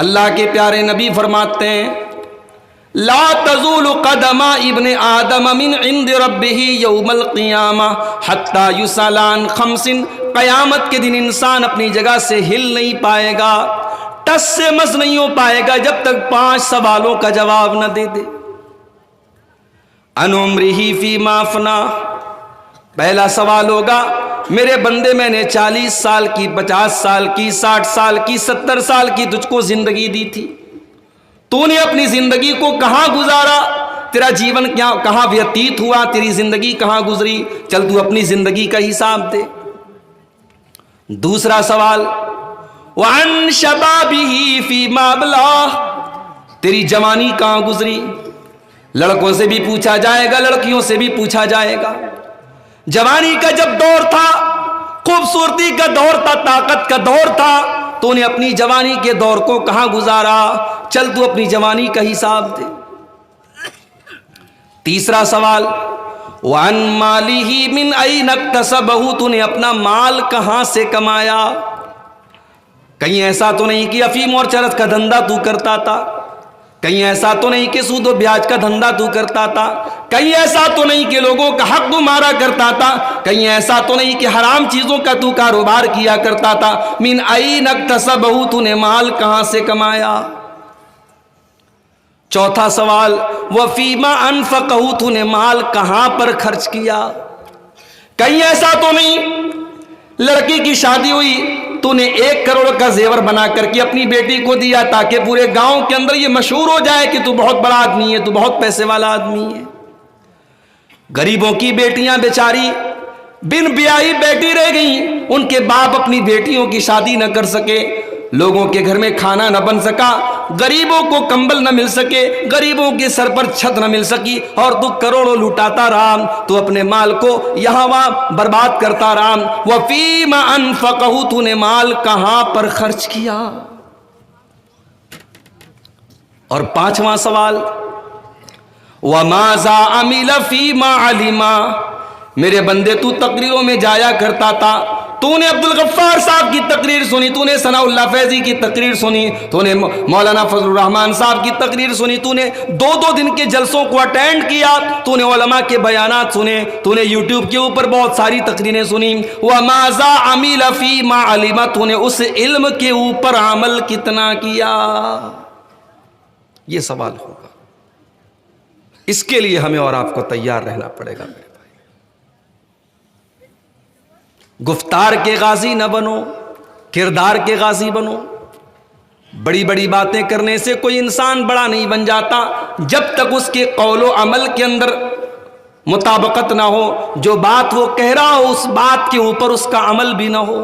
اللہ کے پیارے نبی فرماتے ہیں لا تزول قدم ابن آدم من عند ربه یوم القیامہ حتی یسأل عن خمس، قیامت کے دن انسان اپنی جگہ سے ہل نہیں پائے گا، ٹس سے مس نہیں ہو پائے گا جب تک 5 سوالوں کا جواب نہ دے دے۔ عن عمرہ فیما افنا، پہلا سوال ہوگا میرے بندے میں نے 40 سال کی، 50 سال کی، 60 سال کی، 70 سال کی تجھ کو زندگی دی تھی، تو نے اپنی زندگی کو کہاں گزارا، تیرا جیون کیا کہاں ویتیت ہوا، تیری زندگی کہاں گزری، چل تو اپنی زندگی کا حساب دے۔ دوسرا سوال وعن شبابہ فیما ابلاہ، تیری جوانی کہاں گزری، لڑکوں سے بھی پوچھا جائے گا، لڑکیوں سے بھی پوچھا جائے گا۔ جوانی کا جب دور تھا، خوبصورتی کا دور تھا، طاقت کا دور تھا، تو نے اپنی جوانی کے دور کو کہاں گزارا، چل تو اپنی جوانی کا حساب دے۔ تیسرا سوال وعن مالہ من این اکتسبہ، تو نے اپنا مال کہاں سے کمایا، کہیں ایسا تو نہیں کہ افیم اور چرس کا دھندا تو کرتا تھا، کہیں ایسا تو نہیں کہ سود و بیاج کا دھندا تو کرتا تھا، کہیں ایسا تو نہیں کہ لوگوں کا حق تو مارا کرتا تھا، کہیں ایسا تو نہیں کہ حرام چیزوں کا تو کاروبار کیا کرتا تھا۔ من این اکتسبہ، تو نے مال کہاں سے کمایا۔ چوتھا سوال وفیما انفقہ، تو نے مال کہاں پر خرچ کیا، کہیں ایسا تو نہیں لڑکی کی شادی ہوئی تو نے 1 کروڑ کا زیور بنا کر کے اپنی بیٹی کو دیا تاکہ پورے گاؤں کے اندر یہ مشہور ہو جائے کہ تو بہت بڑا آدمی ہے، تو بہت پیسے والا آدمی ہے۔ غریبوں کی بیٹیاں بیچاری بن بیاہی بیٹی رہ گئیں، ان کے باپ اپنی بیٹیوں کی شادی نہ کر سکے، لوگوں کے گھر میں کھانا نہ بن سکا، غریبوں کو کمبل نہ مل سکے، غریبوں کے سر پر چھت نہ مل سکی، اور تو کروڑوں لوٹاتا رہا، تو اپنے مال کو یہاں وہاں برباد کرتا رہا۔ وَفِيمَ أَنفَقَهُ، تو نے مال کہاں پر خرچ کیا۔ اور 5واں سوال وَمَاذَا عَمِلَ فِيمَا عَلِمَ، میرے بندے تو تقریروں میں جایا کرتا تھا، تو نے عبدالغفار صاحب کی تقریر سنی، تو نے ثناء اللہ فیضی کی تقریر سنی، تو نے مولانا فضل الرحمان صاحب کی تقریر سنی، تو نے 2 دن کے جلسوں کو اٹینڈ کیا، تو نے علماء کے بیانات سنے، تو نے یوٹیوب کے اوپر بہت ساری تقریریں سنی۔ وَمَاذَا عَمِلَ فِيمَا عَلِمَ، تو نے اس علم کے اوپر عمل کتنا کیا، یہ سوال ہوگا۔ اس کے لیے ہمیں اور آپ کو تیار رہنا پڑے گا میرے بھائی۔ گفتار کے غازی نہ بنو، کردار کے غازی بنو۔ بڑی بڑی باتیں کرنے سے کوئی انسان بڑا نہیں بن جاتا جب تک اس کے قول و عمل کے اندر مطابقت نہ ہو، جو بات وہ کہہ رہا ہو اس بات کے اوپر اس کا عمل بھی نہ ہو۔